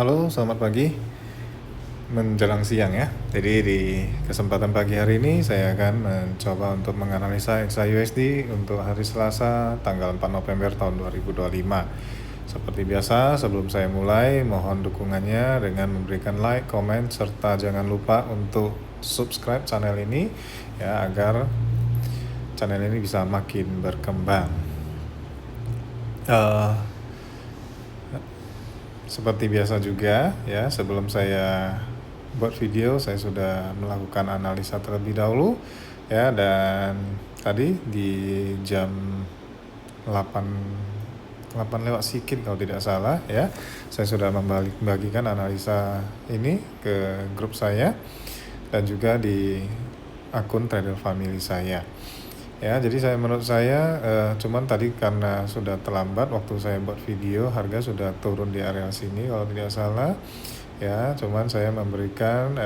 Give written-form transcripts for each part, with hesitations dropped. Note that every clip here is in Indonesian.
Halo, selamat pagi. Menjelang siang ya. Jadi di kesempatan pagi hari ini saya akan mencoba untuk menganalisa XAUSD untuk hari Selasa tanggal 4 November tahun 2025. Seperti biasa, sebelum saya mulai, mohon dukungannya dengan memberikan like, komen, serta jangan lupa untuk subscribe channel ini ya agar channel ini bisa makin berkembang. Seperti biasa juga ya, sebelum saya buat video saya sudah melakukan analisa terlebih dahulu ya, dan tadi di jam 8 lewat sedikit kalau tidak salah ya, saya sudah membagikan analisa ini ke grup saya dan juga di akun trader family saya. Ya, jadi menurut saya cuman tadi karena sudah terlambat waktu saya buat video, harga sudah turun di area sini kalau tidak salah. Ya, cuman saya memberikan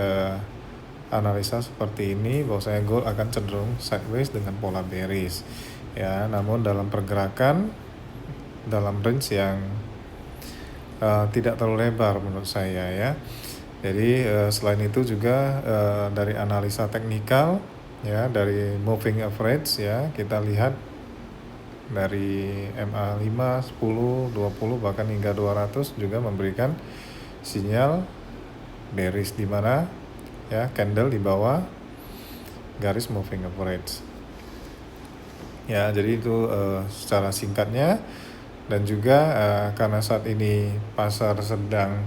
analisa seperti ini bahwa saya gold akan cenderung sideways dengan pola bearish. Ya, namun dalam pergerakan dalam range yang tidak terlalu lebar menurut saya ya. Jadi selain itu juga dari analisa teknikal ya, dari moving average ya, kita lihat dari MA5, 10, 20 bahkan hingga 200 juga memberikan sinyal bearish di mana ya, candle di bawah garis moving average. Ya, jadi itu secara singkatnya, dan juga karena saat ini pasar sedang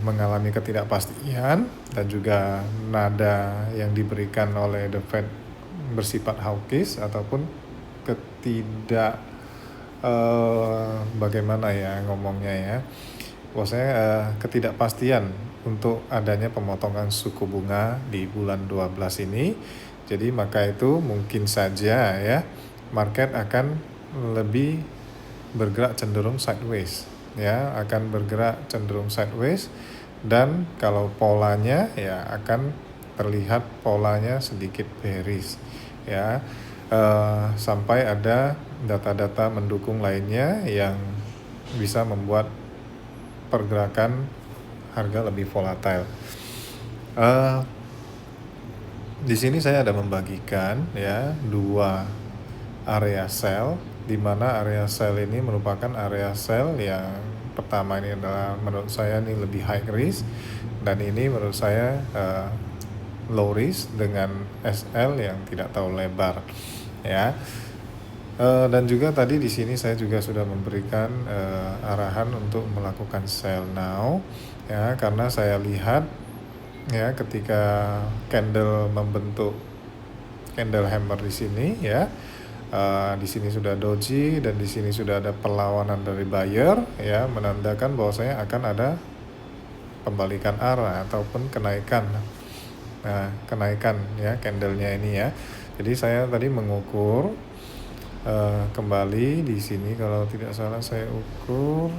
mengalami ketidakpastian dan juga nada yang diberikan oleh The Fed bersifat hawkish ataupun bagaimana ya ngomongnya ya, bahwasanya ketidakpastian untuk adanya pemotongan suku bunga di bulan 12 ini. Jadi maka itu mungkin saja ya market akan lebih bergerak cenderung sideways ya, akan bergerak cenderung sideways, dan kalau polanya ya akan terlihat polanya sedikit bearish ya, sampai ada data-data mendukung lainnya yang bisa membuat pergerakan harga lebih volatile. Di sini saya ada membagikan ya dua area sell, di mana area sell ini merupakan area sell yang pertama ini adalah menurut saya ini lebih high risk, dan ini menurut saya low risk dengan SL yang tidak terlalu lebar ya. Dan juga tadi di sini saya juga sudah memberikan arahan untuk melakukan sell now ya, karena saya lihat ya ketika candle membentuk candle hammer di sini ya, di sini sudah doji dan di sini sudah ada perlawanan dari buyer ya, menandakan bahwasanya akan ada pembalikan arah ataupun kenaikan. Nah, kenaikan ya candlenya ini ya. Jadi saya tadi mengukur kembali di sini, kalau tidak salah saya ukur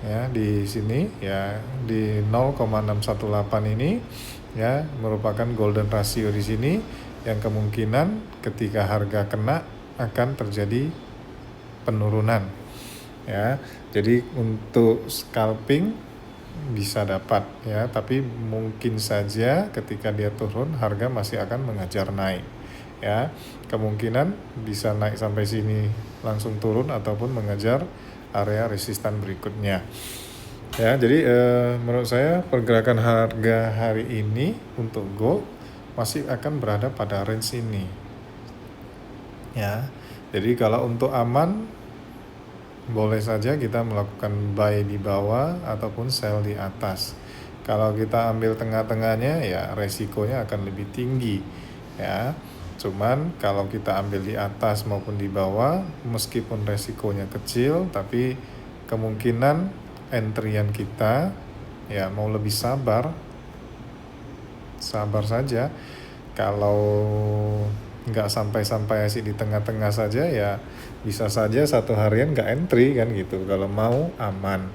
ya di sini ya di 0,618 ini ya, merupakan golden ratio di sini yang kemungkinan ketika harga kena akan terjadi penurunan ya. Jadi untuk scalping bisa dapat ya, tapi mungkin saja ketika dia turun harga masih akan mengejar naik ya. Kemungkinan bisa naik sampai sini langsung turun ataupun mengejar area resistan berikutnya ya. Jadi menurut saya pergerakan harga hari ini untuk gold masih akan berada pada range ini ya. Jadi kalau untuk aman boleh saja kita melakukan buy di bawah ataupun sell di atas. Kalau kita ambil tengah-tengahnya ya resikonya akan lebih tinggi ya. Cuman kalau kita ambil di atas maupun di bawah, meskipun resikonya kecil, tapi kemungkinan entryan kita ya mau lebih sabar saja. Kalau nggak sampai asik di tengah-tengah saja ya bisa saja satu harian nggak entry kan gitu, kalau mau aman.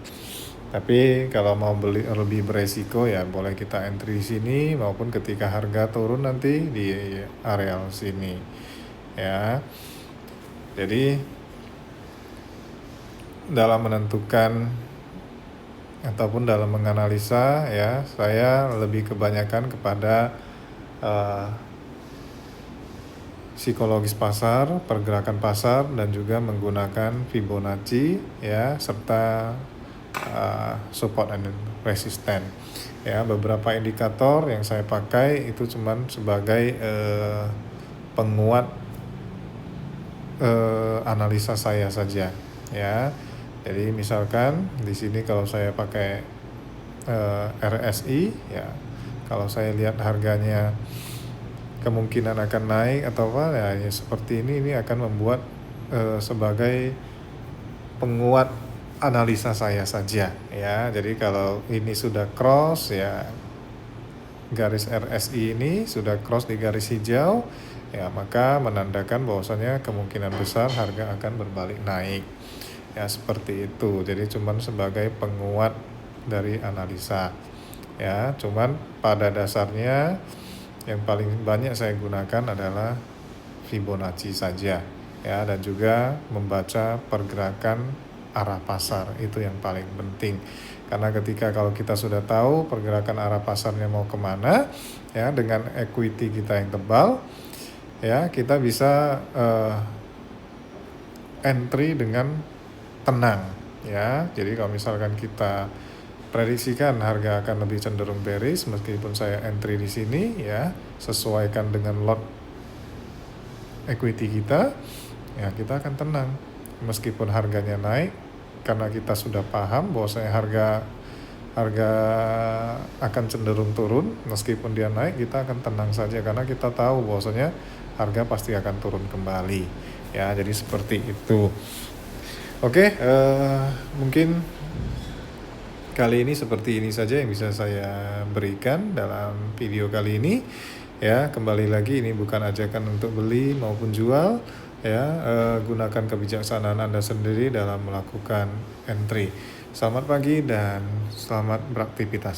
Tapi kalau mau beli lebih beresiko ya boleh kita entry sini maupun ketika harga turun nanti di area sini ya. Jadi dalam menentukan ataupun dalam menganalisa ya, saya lebih kebanyakan kepada psikologis pasar, pergerakan pasar, dan juga menggunakan Fibonacci ya, serta support and resistance ya. Beberapa indikator yang saya pakai itu cuman sebagai penguat analisa saya saja ya. Jadi misalkan di sini kalau saya pakai RSI ya, kalau saya lihat harganya kemungkinan akan naik atau apa ya, seperti ini akan membuat sebagai penguat analisa saya saja ya. Jadi kalau ini sudah cross ya, garis RSI ini sudah cross di garis hijau ya, maka menandakan bahwasanya kemungkinan besar harga akan berbalik naik ya, seperti itu. Jadi cuman sebagai penguat dari analisa ya. Cuman pada dasarnya yang paling banyak saya gunakan adalah Fibonacci saja ya, dan juga membaca pergerakan arah pasar, itu yang paling penting. Karena ketika kalau kita sudah tahu pergerakan arah pasarnya mau kemana ya, dengan equity kita yang tebal ya, kita bisa entry dengan tenang ya. Jadi kalau misalkan kita prediksikan harga akan lebih cenderung bearish, meskipun saya entry di sini ya, sesuaikan dengan lot equity kita ya, kita akan tenang meskipun harganya naik, karena kita sudah paham bahwasanya harga akan cenderung turun. Meskipun dia naik, kita akan tenang saja karena kita tahu bahwasanya harga pasti akan turun kembali ya. Jadi seperti itu. Oke, mungkin kali ini seperti ini saja yang bisa saya berikan dalam video kali ini ya. Kembali lagi, ini bukan ajakan untuk beli maupun jual ya. Gunakan kebijaksanaan Anda sendiri dalam melakukan entry. Selamat pagi dan selamat beraktivitas.